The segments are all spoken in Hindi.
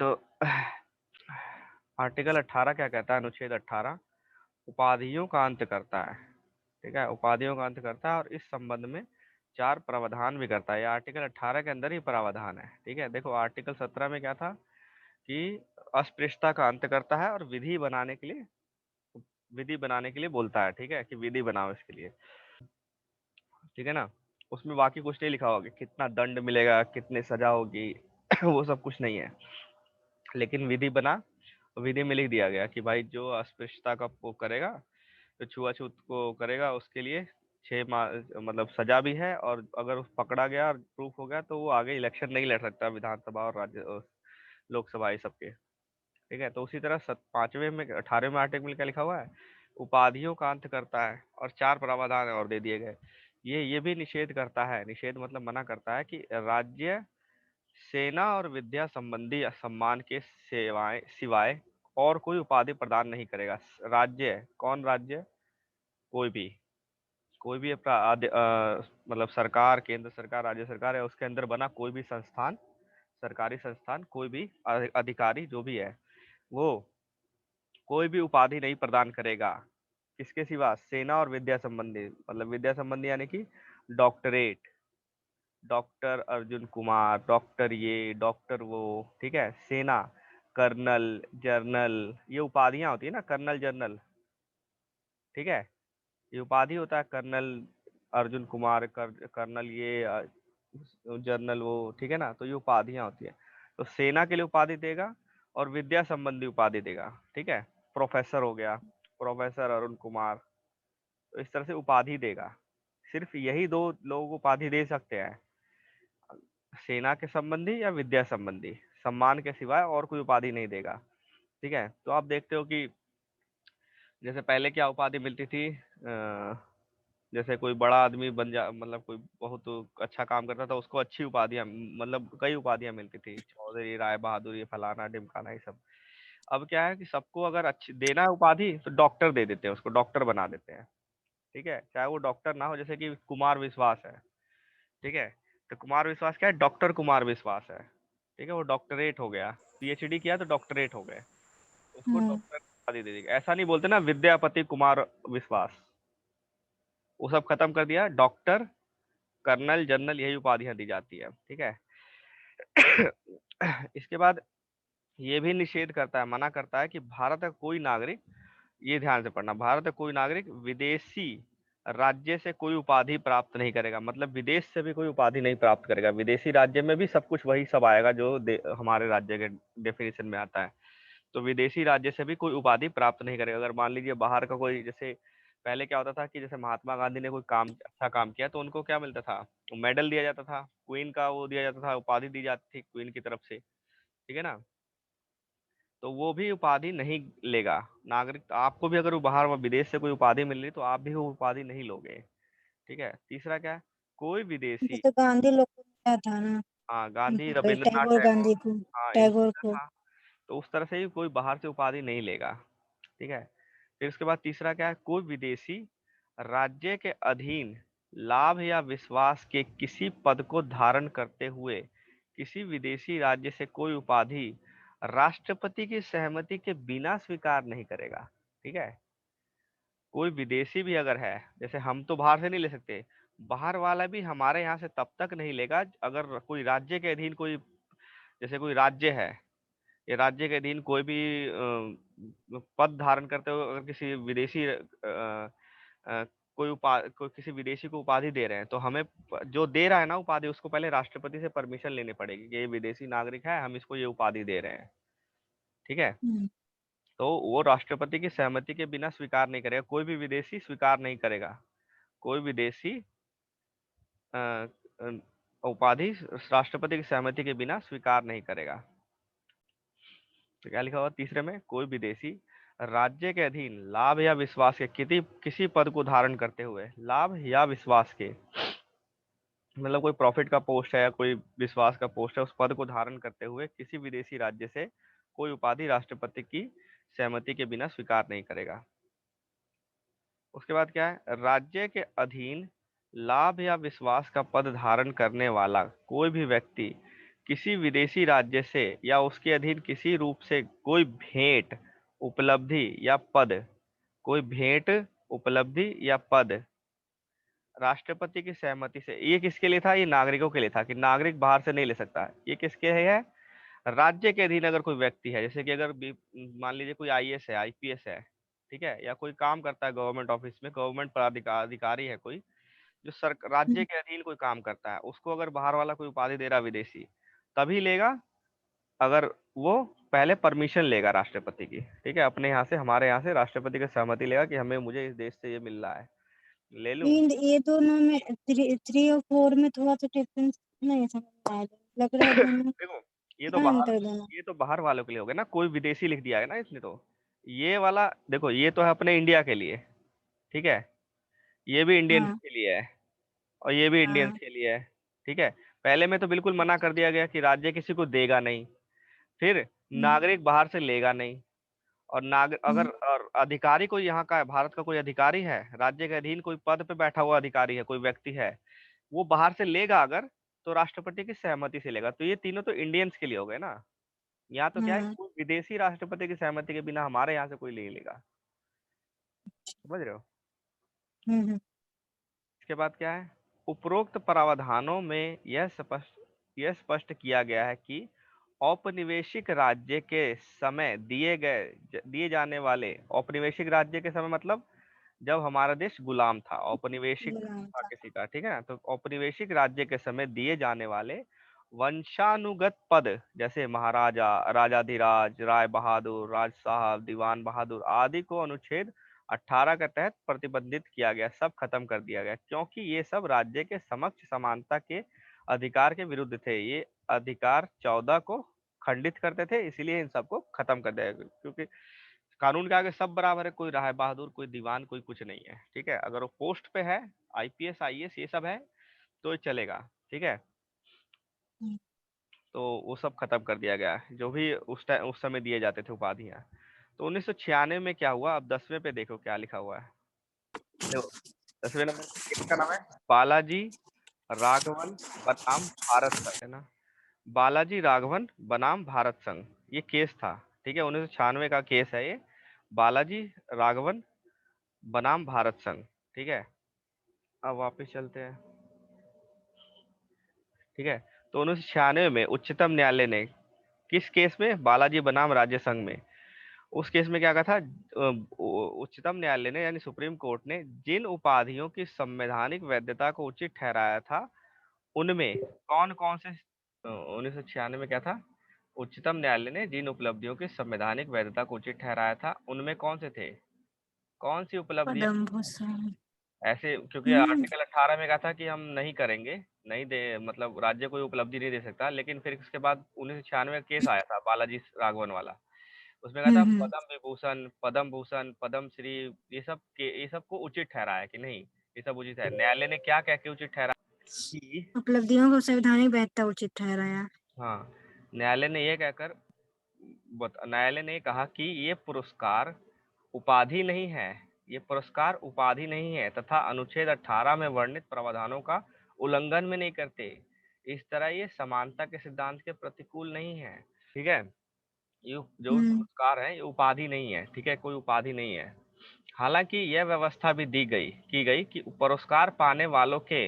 तो आर्टिकल 18 क्या कहता है? अनुच्छेद 18 उपाधियों का अंत करता है। ठीक है, उपाधियों का अंत करता है और इस संबंध में 4 प्रावधान भी करता है। ये आर्टिकल 18 के अंदर ही प्रावधान है। ठीक है, देखो आर्टिकल 17 में क्या था कि अस्पृश्यता का अंत करता है और विधि बनाने के लिए बोलता है। ठीक है, कि विधि बनाओ इसके लिए। ठीक है ना, उसमें बाकी कुछ नहीं लिखा होगा कि कितना दंड मिलेगा, कितनी सजा होगी वो सब कुछ नहीं है, लेकिन विधि में लिख दिया गया कि भाई जो अस्पृश्यता का वो करेगा, जो छुआछूत को करेगा, उसके लिए 6 माह मतलब सजा भी है, और अगर पकड़ा गया और प्रूफ हो गया तो वो आगे इलेक्शन नहीं लड़ सकता विधानसभा और राज्य लोकसभा ये सबके। ठीक है, तो उसी तरह 5वें में 18वें आर्टिकल में क्या लिखा हुआ है? उपाधियों का अंत करता है और 4 प्रावधान और दे दिए गए। ये भी निषेध करता है, निषेध मतलब मना करता है कि राज्य सेना और विद्या संबंधी सम्मान के सेवाएं सिवाय और कोई उपाधि प्रदान नहीं करेगा। राज्य, कौन राज्य? कोई भी मतलब सरकार, केंद्र सरकार, राज्य सरकार है, उसके अंदर बना कोई भी संस्थान, सरकारी संस्थान, कोई भी अधिकारी जो भी है, वो कोई भी उपाधि नहीं प्रदान करेगा। किसके सिवा? सेना और विद्या संबंधी, मतलब विद्या संबंधी यानी कि doctorate, doctor Arjun Kumar, doctor ये, डॉक्टर वो। ठीक है, सेना, कर्नल, जर्नल, ये उपाधियां होती है ना, कर्नल, जर्नल। ठीक है, ये उपाधि होता है, कर्नल अर्जुन कुमार, कर्नल ये, जर्नल वो। ठीक है ना, तो ये उपाधियां होती है। तो सेना के लिए उपाधि देगा और विद्या संबंधी उपाधि देगा। ठीक है, प्रोफेसर हो गया, प्रोफेसर अरुण कुमार, तो इस तरह से उपाधि देगा। सिर्फ यही 2 लोग उपाधि दे सकते हैं, सेना के संबंधी या विद्या संबंधी, सम्मान के सिवाय और कोई उपाधि नहीं देगा। ठीक है, तो आप देखते हो कि जैसे पहले क्या उपाधि मिलती थी, जैसे कोई बड़ा आदमी बन जा, मतलब कोई बहुत अच्छा काम करता था, उसको अच्छी उपाधियां, मतलब कई उपाधियां मिलती थी, चौधरी, राय बहादुर, ये फलाना ढिमकाना, ये सब। अब क्या है कि सबको अगर अच्छी देना है उपाधि तो डॉक्टर दे देते हैं, उसको डॉक्टर बना देते हैं। ठीक है, चाहे वो डॉक्टर ना हो, जैसे कि कुमार विश्वास है। ठीक है, तो कुमार विश्वास क्या है? डॉक्टर कुमार विश्वास है। ठीक है, वो डॉक्टरेट हो गया, पीएचडी किया तो डॉक्टरेट हो गए, उसको हम्म। डॉक्टर उपाधि दे दी। ऐसा नहीं बोलते ना विद्यापति कुमार विश्वास, वो सब खत्म कर दिया, डॉक्टर, कर्नल, जनरल, यही उपाधियां दी जाती है। ठीक है इसके बाद ये भी निषेध करता है, मना करता है कि भारत का कोई नागरिक, ये ध्यान से पढ़ना, भारत का कोई नागरिक विदेशी राज्य से कोई उपाधि प्राप्त नहीं करेगा। मतलब विदेश से भी कोई उपाधि नहीं प्राप्त करेगा। विदेशी राज्य में भी सब कुछ वही सब आएगा जो हमारे राज्य के डेफिनेशन में आता है। तो विदेशी राज्य से भी कोई उपाधि प्राप्त नहीं करेगा। अगर मान लीजिए बाहर का कोई, जैसे पहले क्या होता था कि जैसे महात्मा गांधी ने कोई काम, अच्छा काम किया, तो उनको क्या मिलता था? मेडल दिया जाता था, क्वीन का वो दिया जाता था, उपाधि दी जाती थी क्वीन की तरफ से। ठीक है ना, तो वो भी उपाधि नहीं लेगा नागरिक। आपको भी अगर बाहर विदेश से कोई उपाधि मिल रही तो आप भी वो उपाधि नहीं लोगे। ठीक है, तीसरा क्या है? कोई विदेशी, जैसे गांधी लोग को मिला था ना, हाँ, गांधी, रविंद्रनाथ टैगोर टैगोर, गांधी को, हाँ, इनको टैगोर मिला को। था। तो उस तरह से ही कोई बाहर से उपाधि नहीं लेगा। ठीक है, फिर उसके बाद तीसरा क्या है? कोई विदेशी राज्य के अधीन लाभ या विश्वास के किसी पद को धारण करते हुए किसी विदेशी राज्य से कोई उपाधि राष्ट्रपति की सहमति के बिना स्वीकार नहीं करेगा। ठीक है, कोई विदेशी भी अगर है, जैसे हम तो बाहर से नहीं ले सकते, बाहर वाला भी हमारे यहाँ से तब तक नहीं लेगा अगर कोई राज्य के अधीन कोई, जैसे कोई राज्य है, ये राज्य के अधीन कोई भी पद धारण करते हुए अगर किसी विदेशी अ, कोई किसी विदेशी को उपाधि दे रहे हैं, तो हमें जो दे रहा है ना उपाधि, उसको पहले राष्ट्रपति से परमिशन लेनी पड़ेगी कि ये विदेशी नागरिक है, हम इसको ये उपाधि दे रहे हैं। ठीक है, हम्म। तो वो राष्ट्रपति की सहमति के बिना स्वीकार नहीं करेगा, कोई भी विदेशी स्वीकार नहीं करेगा। कोई विदेशी अ, अ, उपाधि राष्ट्रपति की सहमति के बिना स्वीकार नहीं करेगा। तो क्या लिखा हुआ तीसरे में? कोई विदेशी राज्य के अधीन लाभ या विश्वास के किसी किसी पद को धारण करते हुए, लाभ या विश्वास के, मतलब कोई प्रॉफिट का पोस्ट है या कोई विश्वास का पोस्ट है, उस पद को धारण करते हुए किसी विदेशी राज्य से कोई उपाधि राष्ट्रपति की सहमति के बिना स्वीकार नहीं करेगा। उसके बाद क्या है? राज्य के अधीन लाभ या विश्वास का पद धारण करने वाला कोई भी व्यक्ति किसी विदेशी राज्य से या उसके अधीन किसी रूप से कोई भेंट, उपलब्धि या पद, कोई भेंट, उपलब्धि या पद राष्ट्रपति की सहमति से, ये किसके लिए था? ये नागरिकों के लिए था कि नागरिक बाहर से नहीं ले सकता है। ये किसके है? राज्य के अधीन अगर कोई व्यक्ति है, जैसे कि अगर मान लीजिए कोई आईएएस है, आईपीएस है, ठीक है, या कोई काम करता है गवर्नमेंट ऑफिस में, गवर्नमेंट अधिकारी है कोई, जो राज्य हम्म, के अधीन कोई काम करता है, उसको अगर बाहर वाला कोई उपाधि दे रहा विदेशी, तभी लेगा अगर वो पहले परमिशन लेगा राष्ट्रपति की। ठीक है, अपने यहाँ से, हमारे यहाँ से राष्ट्रपति की सहमति लेगा कि हमें, मुझे इस देश से ये मिल रहा है, ले लूं। ये दोनों में थ्री और फोर में थोड़ा सा डिफरेंस नहीं समझ में आया। लग रहा है दोनों देखो, क्या अंतर है दोनों। ये तो बाहर वालों के लिए हो गया ना, कोई विदेशी लिख दिया है ना इसने तो। ये वाला देखो, ये तो है अपने इंडिया के लिए, ठीक है, ये भी इंडियंस हाँ के लिए है और ये भी इंडियंस हाँ। के लिए है। ठीक है, पहले में तो बिल्कुल मना कर दिया गया कि राज्य किसी को देगा नहीं, फिर हम्म, नागरिक बाहर से लेगा नहीं, और अगर हम्म, और अधिकारी कोई यहाँ का है, भारत का कोई अधिकारी है, राज्य के अधीन कोई पद पे बैठा हुआ अधिकारी है, कोई व्यक्ति है, वो बाहर से लेगा अगर, तो राष्ट्रपति की सहमति से लेगा। तो ये तीनों तो इंडियंस के लिए हो गए ना। यहाँ तो क्या है, हाँ। कोई विदेशी राष्ट्रपति की सहमति के बिना हमारे यहाँ से कोई नहीं लेगा। समझ रहे हो? हम्म, इसके बाद क्या है, उपरोक्त प्रावधानों में यह स्पष्ट किया गया है कि औपनिवेशिक राज्य के समय दिए जाने वाले, औपनिवेशिक राज्य के समय मतलब जब हमारा देश गुलाम था, औपनिवेशिक गुलाम था था। किसी का, ठीक है ना, तो औपनिवेशिक राज्य के समय दिए जाने वाले वंशानुगत पद, जैसे महाराजा, राजाधिराज, राय बहादुर, राज साहब, दीवान बहादुर आदि को अनुच्छेद 18 के तहत प्रतिबंधित किया गया, सब खत्म कर दिया गया, क्योंकि ये सब राज्य के समक्ष समानता के अधिकार के विरुद्ध थे। ये अधिकार 14 को खंडित करते थे, इसीलिए इन सबको खत्म कर दिया गया, क्योंकि कानून के आगे सब बराबर है, कोई राय बहादुर, कोई दीवान, कोई कुछ नहीं है। ठीक है, अगर वो पोस्ट पे है, आईपीएस आईएएस ये सब है, तो ये चलेगा। ठीक है, हम्म, तो वो सब खत्म कर दिया गया है, जो भी उस समय दिए जाते थे उपाधियां। तो 1996 में क्या हुआ, अब 10वें पे देखो क्या लिखा हुआ है। देखो, 10वें नंबर पे किसका नाम है? बालाजी राघवन बनाम भारत संघ, है ना, बालाजी राघवन बनाम भारत संघ, ये केस था। ठीक है, 1996 का केस है ये, बालाजी राघवन बनाम भारत संघ। ठीक है, अब वापस चलते हैं। ठीक है, तो 1996 में उच्चतम न्यायालय ने, किस केस में? बालाजी बनाम राज्य संघ में। उस केस में क्या कहा था, उच्चतम न्यायालय ने यानी सुप्रीम कोर्ट ने जिन उपाधियों की संवैधानिक वैधता को उचित ठहराया था, उनमें कौन कौन से, 1996 में क्या था, उच्चतम न्यायालय ने जिन उपलब्धियों की संवैधानिक वैधता को उचित ठहराया था, उनमें कौन से थे, कौन सी उपलब्धियां? पदम भूषण। ऐसे, क्योंकि हम्म, आर्टिकल 18 में कहा था कि हम नहीं करेंगे, नहीं दे, मतलब राज्य कोई उपलब्धि नहीं दे सकता, लेकिन फिर उसके बाद 1996 केस आया था बालाजी राघवन वाला, उसमें कहा था हम्म। पद्म विभूषण, पद्म भूषण, पद्म श्री, ये सब को उचित ठहराया कि नहीं, ये सब उचित है। न्यायालय ने क्या कह के उचित ठहराया कि, उपलब्धियों को संवैधानिक वैधता उचित ठहराया। हाँ, न्यायालय ने ये कहकर, न्यायालय ने कहा कि ये पुरस्कार उपाधि नहीं है, ये पुरस्कार उपाधि नहीं है तथा अनुच्छेद 18 में वर्णित प्रावधानों का उल्लंघन में नहीं करते, इस तरह ये समानता के सिद्धांत के प्रतिकूल नहीं है। ठीक है, ये जो भी हम्म, पुरस्कार है ये उपाधि नहीं है, ठीक है, कोई उपाधि नहीं है। हालांकि यह व्यवस्था भी की गई कि पुरस्कार पाने वालों के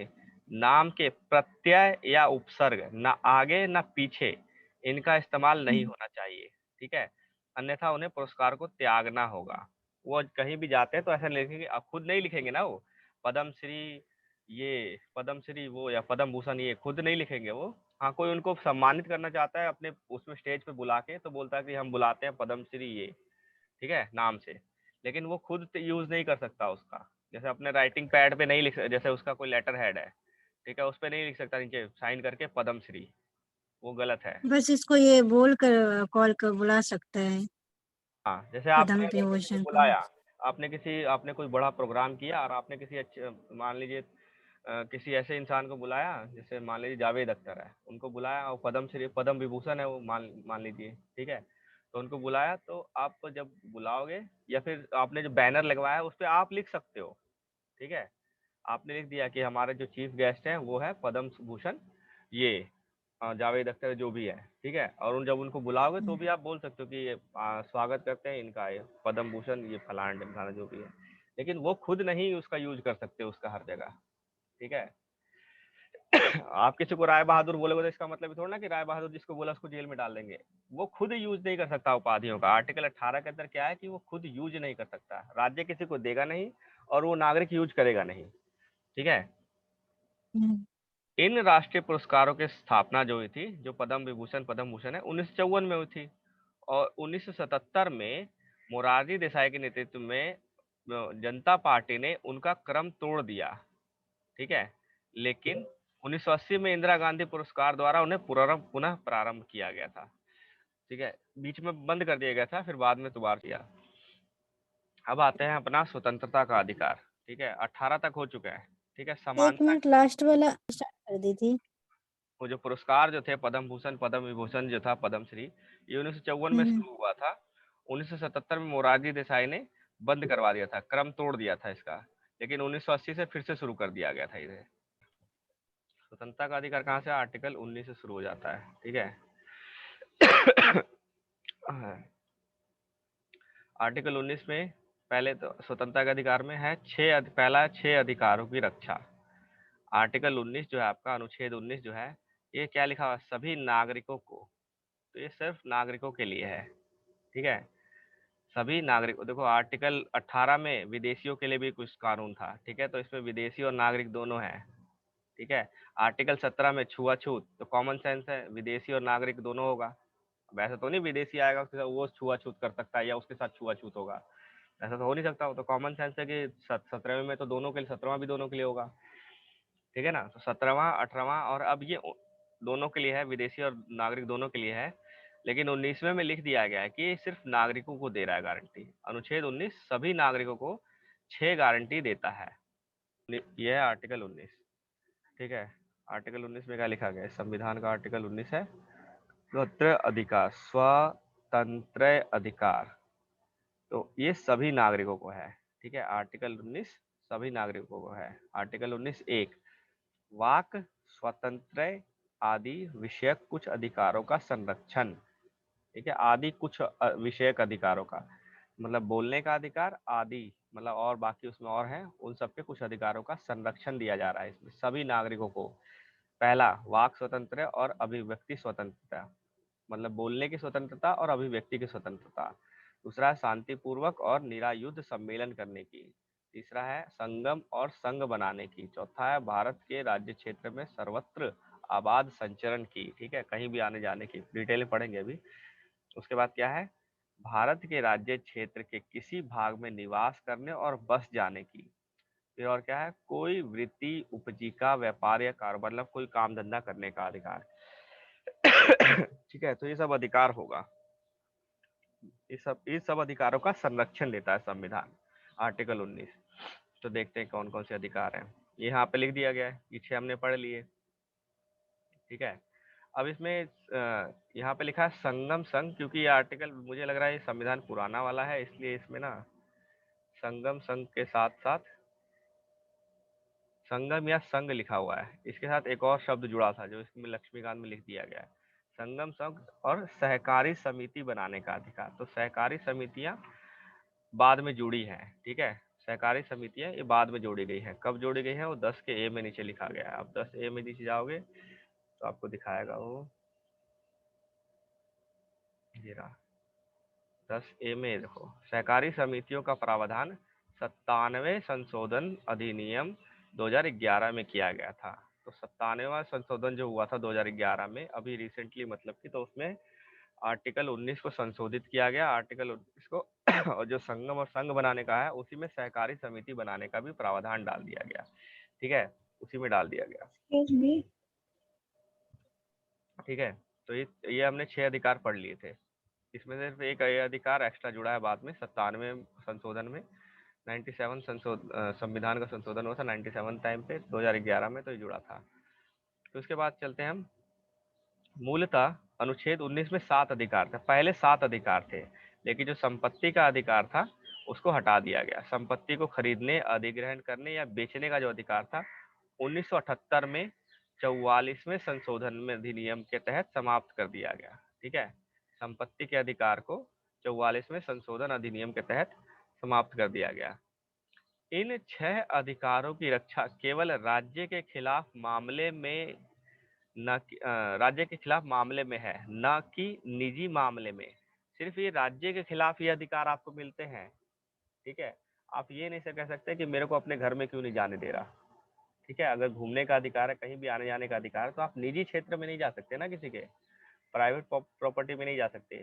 नाम के प्रत्यय या उपसर्ग न आगे न पीछे, इनका इस्तेमाल नहीं हम्म, होना चाहिए। ठीक है, अन्यथा उन्हें पुरस्कार को त्यागना होगा। वो कहीं भी जाते हैं तो ऐसा लिखेंगे, आप खुद नहीं लिखेंगे ना वो, पद्म श्री ये, पद्म श्री वो, या पद्म भूषण ये खुद नहीं लिखेंगे वो। हाँ, कोई उनको सम्मानित करना चाहता है अपने उसमें स्टेज पे बुला के, तो बोलता है कि हम बुलाते हैं पद्म श्री ये, ठीक है, नाम से, लेकिन वो खुद यूज नहीं कर सकता उसका। जैसे अपने राइटिंग पैड पे नहीं लिख, जैसे उसका कोई लेटर हेड है, ठीक है, उस पे नहीं लिख सकता नीचे साइन करके पद्म श्री, वो गलत है। बस इसको ये बोल कर कॉल कर बुला सकता है। हाँ, जैसे पद्म आपने अगर किसी को विभूषण को। बुलाया, आपने कोई बड़ा प्रोग्राम किया और आपने किसी अच्छे, मान लीजिए किसी ऐसे इंसान को बुलाया, जैसे मान लीजिए जावेद अख्तर है, उनको बुलाया और पद्म श्री, पद्म विभूषण है वो, मान मान लीजिए, ठीक है, तो उनको बुलाया, तो आप जब बुलाओगे, या फिर आपने जो बैनर लगवाया है उस पर आप लिख सकते हो। ठीक है, आपने लिख दिया कि हमारे जो चीफ गेस्ट हैं वो है पद्म भूषण ये, जावेद अख्तर जो भी है, ठीक है, और उन जब उनको बुलाओगे तो भी आप बोल सकते हो कि ये स्वागत करते हैं इनका, ये पद्म भूषण, ये फलाना ढिमकाना जो भी है, लेकिन वो खुद नहीं उसका यूज कर सकते उसका हर जगह, ठीक है। आप किसी को राय बहादुर बोलोगे तो इसका मतलब ये थोड़ा ना कि राय बहादुर जिसको बोला उसको जेल में डाल देंगे। वो खुद यूज नहीं कर सकता उपाधियों का। आर्टिकल 18 के अंदर क्या है कि वो खुद यूज नहीं कर सकता, राज्य किसी को देगा नहीं और वो नागरिक यूज करेगा नहीं, ठीक है। इन राष्ट्रीय पुरस्कारों की स्थापना जो हुई थी, जो पद्म विभूषण पद्म भूषण है, 1954 में हुई थी, और 1977 में मोरारजी देसाई के नेतृत्व में जनता पार्टी ने उनका क्रम तोड़ दिया, ठीक है। लेकिन 1980 में इंदिरा गांधी पुरस्कार द्वारा उन्हें पुनः प्रारंभ किया गया था, ठीक है। बीच में बंद कर दिया गया था, फिर बाद में दोबारा किया। अब आते हैं अपना स्वतंत्रता का अधिकार, ठीक है, 18 तक हो चुका है, ठीक है। एक समानता, मिनट, लास्ट वाला स्टार्ट कर दी थी। वो जो पुरस्कार जो थे पद्म भूषण पद्म विभूषण जो था पद्मश्री, ये 1954 में हम्म। शुरू हुआ था। 1977 में मोरारजी देसाई ने बंद करवा दिया था, क्रम तोड़ दिया था इसका, लेकिन 1980 से फिर से शुरू कर दिया गया था इसे। स्वतंत्रता का अधिकार कहाँ से, आर्टिकल 19 से शुरू हो जाता है, ठीक है। आर्टिकल 19 में पहले तो स्वतंत्रता के अधिकार में है पहला 6 अधिकारों की रक्षा। आर्टिकल 19 जो है आपका, अनुच्छेद 19 जो है, ये क्या लिखा हुआ, सभी नागरिकों को, तो ये सिर्फ नागरिकों के लिए है, ठीक है। सभी नागरिक, देखो आर्टिकल 18 में विदेशियों के लिए भी कुछ कानून था, ठीक है, तो इसमें विदेशी और नागरिक दोनों है, ठीक है। आर्टिकल 17 में छुआछूत, तो कॉमन सेंस है, विदेशी और नागरिक दोनों होगा। वैसे तो नहीं विदेशी आएगा उसके साथ वो छुआछूत कर सकता है या उसके साथ छुआछूत होगा, ऐसा तो हो नहीं सकता। वो तो कॉमन सेंस है कि 17वें में तो दोनों के लिए, 17वां भी दोनों के लिए होगा, ठीक है ना। तो 17वां 18वां, और अब ये दोनों के लिए है, विदेशी और नागरिक दोनों के लिए है। लेकिन 19वें में लिख दिया गया है कि सिर्फ नागरिकों को दे रहा है गारंटी। अनुच्छेद 19 सभी नागरिकों को 6 गारंटी देता है, यह है आर्टिकल 19, ठीक है। आर्टिकल 19 में क्या लिखा गया है, संविधान का आर्टिकल 19 है, स्वतंत्र अधिकार, स्वतंत्र अधिकार, तो ये सभी नागरिकों को है, ठीक है। आर्टिकल 19 सभी नागरिकों को है। आर्टिकल 19 एक, वाक स्वतंत्र आदि विषयक कुछ अधिकारों का संरक्षण, ठीक है। आदि कुछ विषयक अधिकारों का मतलब बोलने का अधिकार, आदि मतलब और बाकी उसमें और है, उन सबके कुछ अधिकारों का संरक्षण दिया जा रहा है इसमें सभी नागरिकों को। पहला, वाक स्वतंत्र और अभिव्यक्ति स्वतंत्रता, मतलब बोलने की स्वतंत्रता और अभिव्यक्ति की स्वतंत्रता। दूसरा, शांतिपूर्वक और निरायुध सम्मेलन करने की। तीसरा है संगम और संघ बनाने की। चौथा है भारत के राज्य क्षेत्र में सर्वत्र आबाद संचरण की, ठीक है, कहीं भी आने जाने की, डिटेल में पढ़ेंगे अभी। उसके बाद क्या है, भारत के राज्य क्षेत्र के किसी भाग में निवास करने और बस जाने की। फिर और क्या है, कोई वृत्ति उपजीविका व्यापार या कारोबार, मतलब कोई काम धंधा करने का अधिकार। ठीक है, तो ये सब अधिकार होगा, ये सब अधिकारों का संरक्षण देता है संविधान, आर्टिकल 19। तो देखते हैं कौन कौन से अधिकार हैं। यहाँ पे लिख दिया गया है, ये 6 हमने पढ़ लिए, ठीक है। अब इसमें यहाँ पे लिखा है संगम संघ, क्योंकि ये आर्टिकल मुझे लग रहा है ये संविधान पुराना वाला है, इसलिए इसमें ना संगम संघ के साथ साथ संगम या संघ लिखा हुआ है, इसके साथ एक और शब्द जुड़ा था जो इसमें लक्ष्मीकांत में लिख दिया गया है, संगम संघ और सहकारी समिति बनाने का अधिकार। तो सहकारी समितियां बाद में जुड़ी हैं, ठीक है, सहकारी समितियां ये बाद में जोड़ी गई हैं। कब जोड़ी गई है, वो 10 के ए में नीचे लिखा गया है। आप 10 ए में नीचे जाओगे तो आपको दिखाएगा वो, ये रहा 10 ए में, देखो सहकारी समितियों का प्रावधान 97वें संशोधन अधिनियम 2011 में किया गया था। तो 97वां संशोधन जो हुआ था 2011 में, अभी रिसेंटली मतलब कि, तो उसमें आर्टिकल 19 को संशोधित किया गया, आर्टिकल 19 को और जो संगम और संघ बनाने का है उसी में सहकारी समिति बनाने का भी प्रावधान डाल दिया गया, ठीक है, उसी में डाल दिया गया, ठीक है। तो ये हमने 6 अधिकार पढ़ लिए थे, इसमें सिर्फ एक अधिकार एक्स्ट्रा जुड़ा है बाद में 97वें संशोधन में। 97 संविधान का संशोधन हुआ था 97 टाइम पे 2011 में, तो ये जुड़ा था। तो उसके बाद चलते हैं हम, मूलतः अनुच्छेद 19 में 7 अधिकार थे, पहले 7 अधिकार थे, लेकिन जो संपत्ति का अधिकार था उसको हटा दिया गया। संपत्ति को खरीदने, अधिग्रहण करने या बेचने का जो अधिकार था 1978 में 44वें संशोधन में अधिनियम के तहत समाप्त कर दिया गया। ठीक है, संपत्ति के अधिकार को 44वें संशोधन अधिनियम के तहत समाप्त कर दिया गया। इन 6 अधिकारों की रक्षा केवल राज्य के खिलाफ मामले में राज्य के खिलाफ मामले में है, न कि निजी मामले में। सिर्फ ये राज्य के खिलाफ ये अधिकार आपको मिलते हैं। ठीक है, आप ये नहीं से कह सकते कि मेरे को अपने घर में क्यों नहीं जाने दे रहा। ठीक है, अगर घूमने का अधिकार है, कहीं भी आने जाने का अधिकार है, तो आप निजी क्षेत्र में नहीं जा सकते ना, किसी के प्राइवेट प्रॉपर्टी में नहीं जा सकते,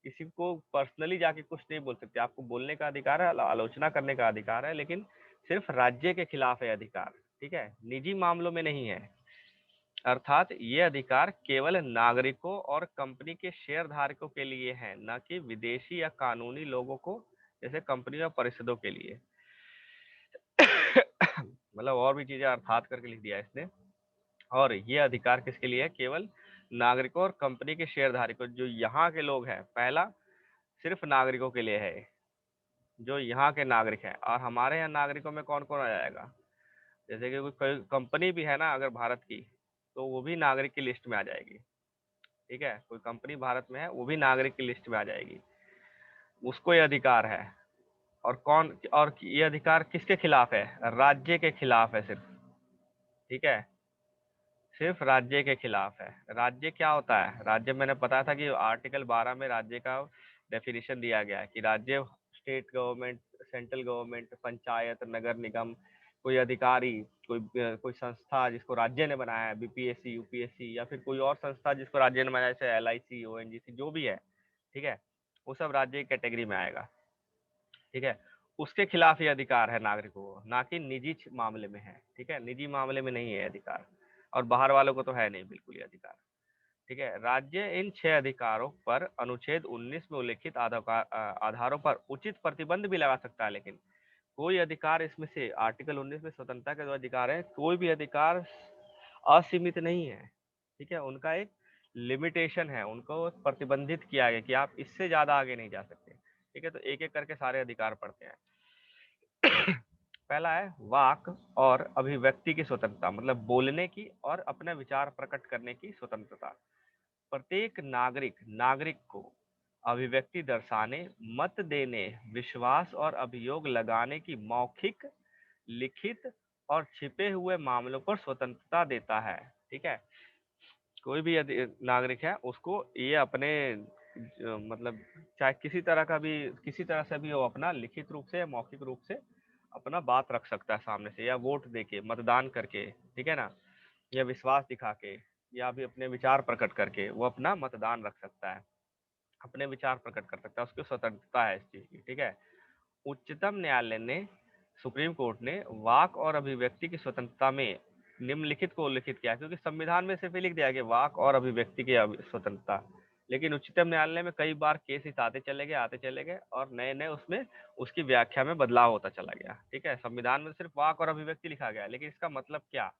किसी को पर्सनली जाके कुछ नहीं बोल सकते। आपको बोलने का अधिकार है, आलोचना करने का अधिकार है, लेकिन सिर्फ राज्य के खिलाफ है अधिकार। ठीक है, निजी मामलों में नहीं है। अर्थात ये अधिकार केवल नागरिकों और कंपनी के शेयर धारकों के लिए है, न कि विदेशी या कानूनी लोगों को, जैसे कंपनी और परिषदों के लिए। मतलब और भी चीजें अर्थात करके लिख दिया इसने। और ये अधिकार किसके लिए है? केवल नागरिकों और कंपनी के शेयरधारकों, जो यहाँ के लोग हैं। पहला सिर्फ नागरिकों के लिए है, जो यहाँ के नागरिक हैं। और हमारे यहाँ नागरिकों में कौन कौन आ जाएगा? जैसे कि कोई कंपनी भी है ना अगर भारत की, तो वो भी नागरिक की लिस्ट में आ जाएगी। ठीक है, कोई कंपनी भारत में है, वो भी नागरिक की लिस्ट में आ जाएगी, उसको ये अधिकार है। और ये अधिकार किसके खिलाफ है? राज्य के खिलाफ है सिर्फ। ठीक है, सिर्फ राज्य के खिलाफ है। राज्य क्या होता है? राज्य मैंने बताया था कि आर्टिकल 12 में राज्य का डेफिनेशन दिया गया है कि राज्य state government, central government, panchayat, नगर निगम, कोई अधिकारी, कोई संस्था जिसको राज्य ने बनाया है, बीपीएससी, यूपीएससी, या फिर कोई और संस्था जिसको राज्य ने बनाया, जैसे एलआईसी, ओएनजीसी, जो भी है। ठीक है, वो सब राज्य की कैटेगरी में आएगा। ठीक है, उसके खिलाफ ये अधिकार है नागरिकों को, ना कि निजी मामले में है। ठीक है, निजी मामले में नहीं है अधिकार, और बाहर वालों को तो है नहीं बिल्कुल ये अधिकार। ठीक है, राज्य इन 6 अधिकारों पर अनुच्छेद 19 में उल्लिखित आधारों पर उचित प्रतिबंध भी लगा सकता है, लेकिन कोई अधिकार इसमें से, आर्टिकल 19 में स्वतंत्रता के जो अधिकार है, कोई भी अधिकार असीमित नहीं है। ठीक है, उनका एक लिमिटेशन है, उनको प्रतिबंधित किया गया कि आप इससे ज्यादा आगे नहीं जा सकते। ठीक है, तो एक एक करके सारे अधिकार पढ़ते हैं। पहला है वाक और अभिव्यक्ति की स्वतंत्रता, मतलब बोलने की और अपने विचार प्रकट करने की स्वतंत्रता। प्रत्येक नागरिक को अभिव्यक्ति दर्शाने, मत देने, विश्वास और अभियोग लगाने की मौखिक, लिखित और छिपे हुए मामलों पर स्वतंत्रता देता है। ठीक है, कोई भी नागरिक है, उसको ये अपने मतलब चाहे किसी तरह से भी वो अपना लिखित रूप से या मौखिक रूप से अपना बात रख सकता है सामने से, या वोट देके, मतदान करके, ठीक है ना, या विश्वास दिखा के, या भी अपने विचार प्रकट करके वो अपना मतदान रख सकता है, अपने विचार प्रकट कर सकता है, उसकी स्वतंत्रता है इस चीज की। ठीक है, उच्चतम न्यायालय ने, सुप्रीम कोर्ट ने वाक और अभिव्यक्ति की स्वतंत्रता में निम्नलिखित को उल्लिखित किया, क्योंकि संविधान में सिर्फ लिख दिया कि वाक और अभिव्यक्ति की स्वतंत्रता, लेकिन उच्चतम न्यायालय में कई बार केसेस आते चले गए और नए नए उसमें उसकी व्याख्या में बदलाव होता चला गया। ठीक है, संविधान में सिर्फ वाक और अभिव्यक्ति लिखा गया, लेकिन इसका मतलब क्या?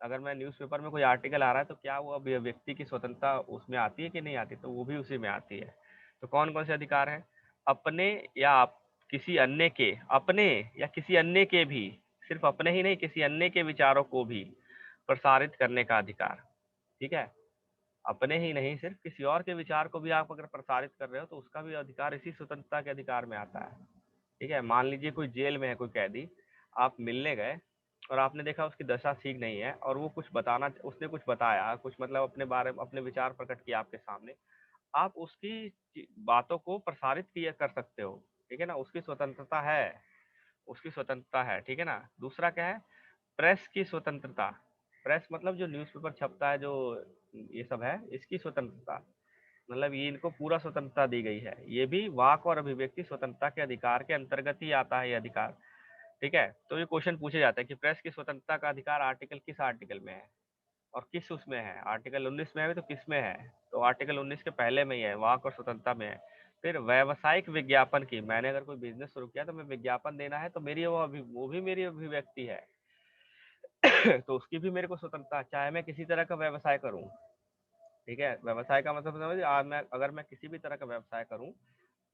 अगर मैं न्यूज़पेपर में कोई आर्टिकल आ रहा है, तो क्या वो अभिव्यक्ति की स्वतंत्रता उसमें आती है कि नहीं आती? तो वो भी उसी में आती है। तो कौन कौन से अधिकार हैं? अपने या आप किसी अन्य के, अपने या किसी अन्य के भी, सिर्फ अपने ही नहीं, किसी अन्य के विचारों को भी प्रसारित करने का अधिकार। ठीक है, अपने ही नहीं, सिर्फ किसी और के विचार को भी आप अगर प्रसारित कर रहे हो, तो उसका भी अधिकार इसी स्वतंत्रता के अधिकार में आता है। ठीक है, मान लीजिए कोई जेल में है, कोई कैदी, आप मिलने गए और आपने देखा उसकी दशा ठीक नहीं है, और वो उसने कुछ बताया, कुछ मतलब अपने बारे में अपने विचार प्रकट किया आपके सामने, आप उसकी बातों को प्रसारित किया कर सकते हो। ठीक है ना, उसकी स्वतंत्रता है, उसकी स्वतंत्रता है। ठीक है ना, दूसरा क्या है? प्रेस की स्वतंत्रता। प्रेस मतलब जो न्यूज़पेपर छपता है, जो ये सब है, इसकी स्वतंत्रता, मतलब ये इनको पूरा स्वतंत्रता दी गई है। ये भी वाक और अभिव्यक्ति स्वतंत्रता के अधिकार के अंतर्गत ही आता है ये अधिकार। ठीक है, तो ये क्वेश्चन पूछे जाता है कि प्रेस की स्वतंत्रता का अधिकार आर्टिकल किस आर्टिकल में है और किस उसमें है? आर्टिकल 19 में है तो किस में है? तो आर्टिकल 19 के पहले में ही है, वाक और स्वतंत्रता में है। फिर व्यावसायिक विज्ञापन की, मैंने अगर कोई बिजनेस शुरू किया तो मैं विज्ञापन देना है, तो मेरी वो भी मेरी अभिव्यक्ति है। तो उसकी भी मेरे को स्वतंत्रता, चाहे मैं किसी तरह का व्यवसाय करूं। ठीक है, व्यवसाय का मतलब समझिए, आज मैं अगर मैं किसी भी तरह का व्यवसाय करूं,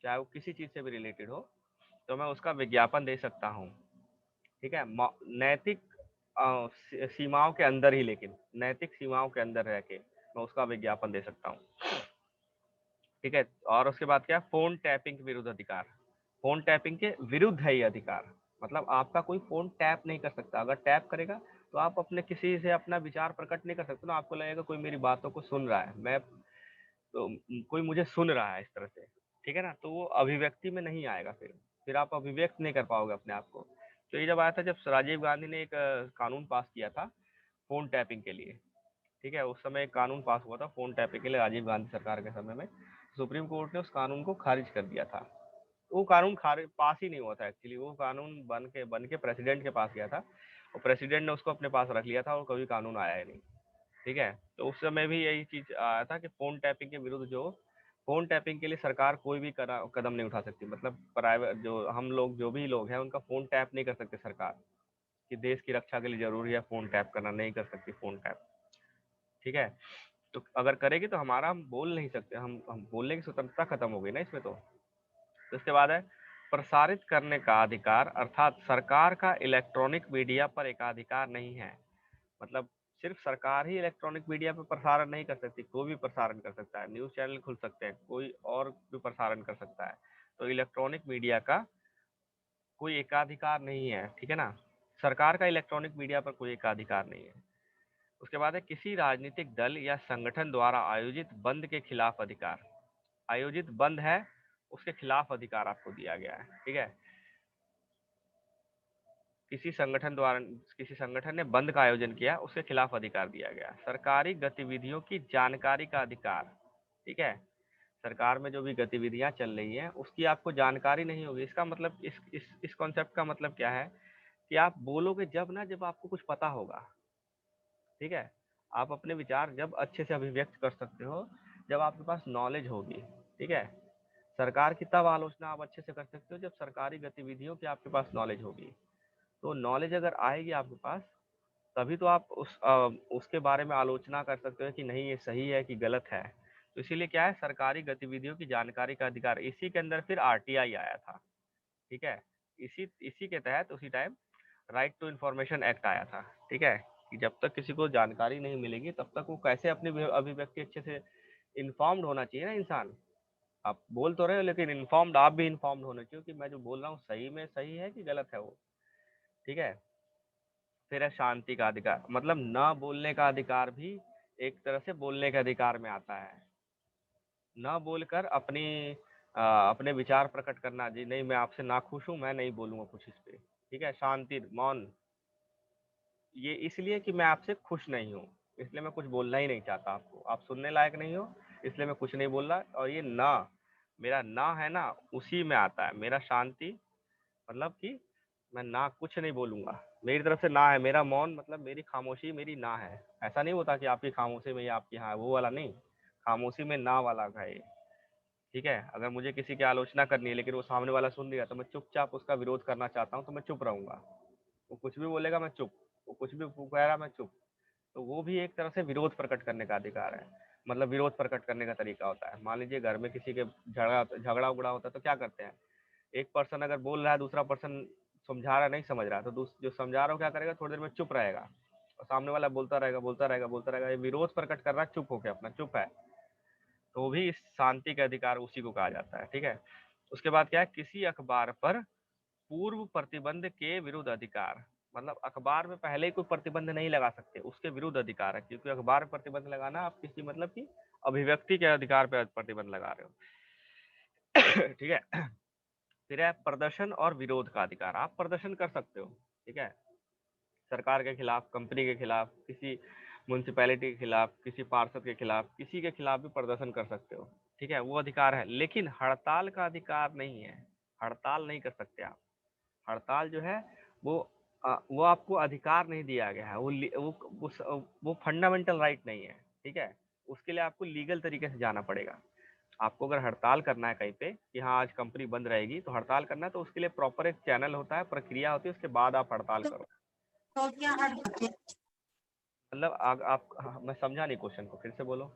चाहे वो किसी चीज से भी रिलेटेड हो, तो मैं उसका विज्ञापन दे सकता हूँ। ठीक है, नैतिक सीमाओं के अंदर ही, लेकिन नैतिक सीमाओं के अंदर रह के मैं उसका विज्ञापन दे सकता हूँ। ठीक है। और उसके बाद क्या, फोन टैपिंग के विरुद्ध अधिकार। फोन टैपिंग के विरुद्ध है ये अधिकार, मतलब आपका कोई फोन टैप नहीं कर सकता। अगर टैप करेगा तो आप अपने किसी से अपना विचार प्रकट नहीं कर सकते ना, आपको लगेगा कोई मेरी बातों को सुन रहा है, मैं तो कोई मुझे सुन रहा है इस तरह से। ठीक है ना, तो वो अभिव्यक्ति में नहीं आएगा, फिर आप अभिव्यक्त नहीं कर पाओगे अपने आप को। तो ये जब आया था, जब राजीव गांधी ने एक कानून पास किया था फोन टैपिंग के लिए। ठीक है, उस समय एक कानून पास हुआ था फोन टैपिंग के लिए राजीव गांधी सरकार के समय में। सुप्रीम कोर्ट ने उस कानून को खारिज कर दिया था। वो कानून खारिज पास ही नहीं हुआ था एक्चुअली, वो कानून बन के प्रेसिडेंट के पास गया था, और प्रेसिडेंट ने उसको अपने पास रख लिया था, और कभी कानून आया ही नहीं। ठीक है, तो उस समय भी यही चीज आया था कि फोन टैपिंग के विरुद्ध, जो फोन टैपिंग के लिए सरकार कोई भी कदम नहीं उठा सकती। मतलब प्राइवेट जो हम लोग, जो भी लोग हैं, उनका फोन टैप नहीं कर सकते सरकार, कि देश की रक्षा के लिए जरूरी है फोन टैप करना, नहीं कर सकती फोन टैप। ठीक है, तो अगर करेगी तो हमारा, हम बोल नहीं सकते, हम बोलने की स्वतंत्रता खत्म हो गई ना इसमें। तो इसके बाद है प्रसारित करने का अधिकार, अर्थात सरकार का इलेक्ट्रॉनिक मीडिया पर एकाधिकार नहीं है। मतलब सिर्फ सरकार ही इलेक्ट्रॉनिक मीडिया पर प्रसारण नहीं कर सकती, कोई भी प्रसारण कर सकता है, न्यूज चैनल खुल सकते हैं, कोई और भी प्रसारण कर सकता है। तो इलेक्ट्रॉनिक मीडिया का कोई एकाधिकार नहीं है। ठीक है ना, सरकार का इलेक्ट्रॉनिक मीडिया पर कोई एकाधिकार नहीं है। उसके बाद है किसी राजनीतिक दल या संगठन द्वारा आयोजित बंद के खिलाफ अधिकार। आयोजित बंद है, उसके खिलाफ अधिकार आपको दिया गया है। ठीक है, किसी संगठन ने बंद का आयोजन किया, उसके खिलाफ अधिकार दिया गया। सरकारी गतिविधियों की जानकारी का अधिकार। ठीक है, सरकार में जो भी गतिविधियां चल रही हैं उसकी आपको जानकारी नहीं होगी। इसका मतलब, इस कॉन्सेप्ट का मतलब क्या है, कि आप बोलोगे जब ना, जब आपको कुछ पता होगा। ठीक है, आप अपने विचार जब अच्छे से अभिव्यक्त कर सकते हो, जब आपके पास नॉलेज होगी। ठीक है, सरकार की तब आलोचना आप अच्छे से कर सकते हो जब सरकारी गतिविधियों की आपके पास नॉलेज होगी। तो नॉलेज अगर आएगी आपके पास, तभी तो आप उसके बारे में आलोचना कर सकते हो कि नहीं ये सही है कि गलत है। तो इसीलिए क्या है, सरकारी गतिविधियों की जानकारी का अधिकार, इसी के अंदर फिर आरटीआई आया था। ठीक है, इसी इसी के तहत उसी time right to information act आया था। ठीक है, कि जब तक किसी को जानकारी नहीं मिलेगी तब तक वो कैसे अपनी अभिव्यक्ति अच्छे से, इन्फॉर्म्ड होना चाहिए ना इंसान। आप बोल तो रहे हो, लेकिन इन्फॉर्म्ड, आप भी इन्फॉर्म्ड होने चाहिए कि मैं जो बोल रहा हूँ सही में सही है कि गलत है वो। ठीक है, फिर है शांति का अधिकार, मतलब न बोलने का अधिकार भी एक तरह से बोलने के अधिकार में आता है। न बोलकर अपने विचार प्रकट करना, जी नहीं मैं आपसे नाखुश हूं, मैं नहीं बोलूंगा कुछ इस पे। ठीक है, शांति, मौन, ये इसलिए कि मैं आपसे खुश नहीं हूँ, इसलिए मैं कुछ बोलना ही नहीं चाहता, आपको आप सुनने लायक नहीं हो, इसलिए मैं कुछ नहीं बोल रहा। और ये ना, मेरा ना है ना, उसी में आता है मेरा शांति, मतलब कि मैं ना कुछ नहीं बोलूंगा, मेरी तरफ से ना है। मेरा मौन मतलब मेरी खामोशी मेरी ना है। ऐसा नहीं होता कि आपकी खामोशी में या आपकी हाँ, वो वाला नहीं, खामोशी में ना वाला है ये। ठीक है, अगर मुझे किसी की आलोचना करनी है लेकिन वो सामने वाला सुन लिया, तो मैं चुपचाप उसका विरोध करना चाहता हूँ, तो मैं चुप रहूंगा। वो कुछ भी बोलेगा मैं चुप, वो कुछ भी कह रहा मैं चुप। तो वो भी एक तरह से विरोध प्रकट करने का अधिकार है। मतलब विरोध प्रकट करने का तरीका होता है। मान लीजिए घर में किसी के झगड़ा उगड़ा होता है, तो क्या करते हैं, एक पर्सन अगर बोल रहा है, दूसरा पर्सन समझा रहा नहीं समझ रहा, तो जो समझा रहा हो क्या करेगा, थोड़ी देर में चुप रहेगा, और सामने वाला बोलता रहेगा बोलता रहेगा बोलता रहेगा, ये विरोध प्रकट कर रहा है चुप होकर, अपना चुप है। तो भी इस शांति के अधिकार उसी को कहा जाता है। ठीक है, उसके बाद क्या है, किसी अखबार पर पूर्व प्रतिबंध के विरुद्ध अधिकार। मतलब अखबार में पहले ही कोई प्रतिबंध नहीं लगा सकते, उसके विरुद्ध अधिकार है, क्योंकि अखबार में प्रतिबंध लगाना आप किसी मतलब की अभिव्यक्ति के अधिकार पर प्रतिबंध लगा रहे हो। ठीक है, फिर है प्रदर्शन और विरोध का अधिकार, आप प्रदर्शन कर सकते हो। ठीक है, सरकार के खिलाफ, कंपनी के खिलाफ, किसी म्यूनसिपैलिटी के खिलाफ, किसी पार्षद के खिलाफ, किसी के खिलाफ भी प्रदर्शन कर सकते हो। ठीक है, वो अधिकार है, लेकिन हड़ताल का अधिकार नहीं है। हड़ताल नहीं कर सकते आप। हड़ताल जो है वो वो आपको अधिकार नहीं दिया गया है, वो फंडामेंटल राइट नहीं है। ठीक है, उसके लिए आपको लीगल तरीके से जाना पड़ेगा। आपको अगर हड़ताल करना है कहीं पे कि हाँ आज कंपनी बंद रहेगी, तो हड़ताल करना है, तो उसके लिए प्रॉपर एक चैनल होता है, प्रक्रिया होती है, उसके बाद आप हड़ताल करो। तो क्या मतलब आप मैं समझा नहीं क्वेश्चन को, फिर से बोलो।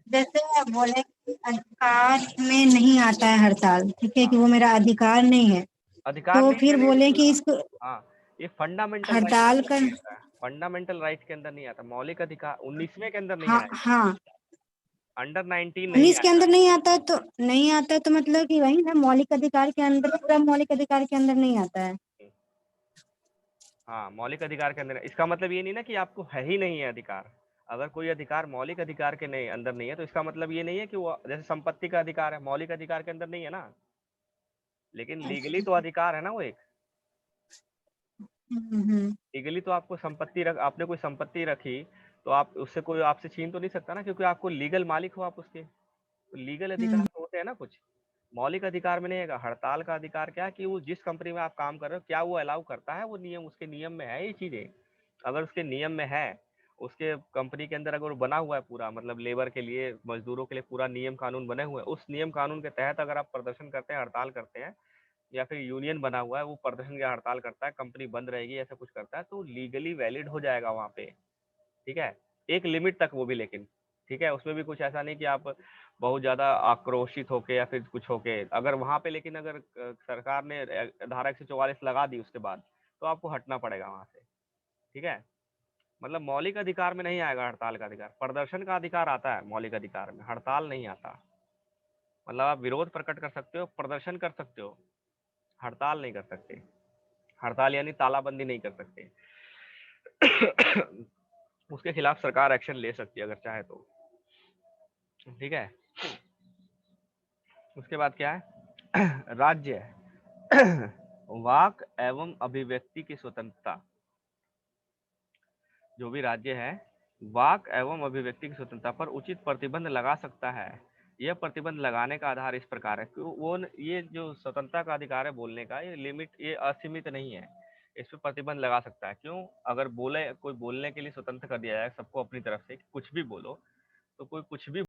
जैसे बोले कि अधिकार में नहीं आता है हड़ताल, ठीक है, कि हाँ, वो मेरा अधिकार नहीं है, अधिकार तो नहीं फिर मैंने नहीं बोले कि बोला। इसको हाँ, ये फंडामेंटल राइट हड़ताल आपको कर दिया गया है। फंडामेंटल राइट के अंदर नहीं आता, मौलिक अधिकार 19वें के अंदर नहीं हाँ आएगा, हाँ, अंडर 19 नहीं 19 के आएगा। अंदर नहीं आता तो नहीं आता, तो मतलब कि वही ना, मौलिक अधिकार के अंदर, पूरा मौलिक अधिकार के अंदर नहीं आता है। हाँ, मौलिक अधिकार के अंदर, इसका मतलब ये नहीं ना कि आपको है ही नहीं है अधिकार। अगर कोई अधिकार मौलिक अधिकार के नहीं अंदर नहीं है, तो इसका मतलब ये नहीं है कि वो, जैसे संपत्ति का अधिकार है, मौलिक अधिकार के अंदर नहीं है ना, लेकिन लीगली अच्छा। तो अधिकार है ना वो एक। हम्म। लीगली तो आपको संपत्ति रख, आपने कोई संपत्ति रखी, तो आप उससे, कोई आपसे छीन तो नहीं सकता ना, क्योंकि आपको लीगल मालिक हो आप उसके। तो लीगल अधिकार हम्म। तो होते हैं ना कुछ, मौलिक अधिकार में नहीं है। हड़ताल का अधिकार क्या है कि वो जिस कंपनी में आप काम कर रहे हो, क्या वो अलाउ करता है, वो नियम, उसके नियम में है ये चीजें। अगर उसके नियम में है, उसके कंपनी के अंदर अगर वो बना हुआ है पूरा, मतलब लेबर के लिए, मजदूरों के लिए पूरा नियम कानून बने हुए हैं, उस नियम कानून के तहत अगर आप प्रदर्शन करते हैं, हड़ताल करते हैं, या फिर यूनियन बना हुआ है, वो प्रदर्शन या हड़ताल करता है, कंपनी बंद रहेगी, ऐसा कुछ करता है, तो लीगली वैलिड हो जाएगा वहां पे। ठीक है, एक लिमिट तक वो भी, लेकिन ठीक है, उसमें भी कुछ ऐसा नहीं कि आप बहुत ज्यादा आक्रोशित होके या फिर कुछ होके, अगर वहां पे, लेकिन अगर सरकार ने धारा 144 लगा दी उसके बाद, तो आपको हटना पड़ेगा वहां से। ठीक है, मतलब मौलिक अधिकार में नहीं आएगा हड़ताल का अधिकार, प्रदर्शन का अधिकार आता है मौलिक अधिकार में, हड़ताल नहीं आता। मतलब आप विरोध प्रकट कर सकते हो, प्रदर्शन कर सकते हो, हड़ताल नहीं कर सकते। हड़ताल यानी तालाबंदी नहीं कर सकते। उसके खिलाफ सरकार एक्शन ले सकती है अगर चाहे तो। ठीक है, उसके बाद क्या है? राज्य वाक एवं अभिव्यक्ति की स्वतंत्रता। जो भी राज्य है, वाक एवं अभिव्यक्ति की स्वतंत्रता पर उचित प्रतिबंध लगा सकता है। यह प्रतिबंध लगाने का आधार इस प्रकार है कि वो ये जो स्वतंत्रता का अधिकार है बोलने का, ये लिमिट, ये असीमित नहीं है। इस पर प्रतिबंध लगा सकता है। क्यों? अगर बोले, कोई बोलने के लिए स्वतंत्र कर दिया जाए सबको अपनी तरफ से, कुछ भी बोलो, तो कोई कुछ भी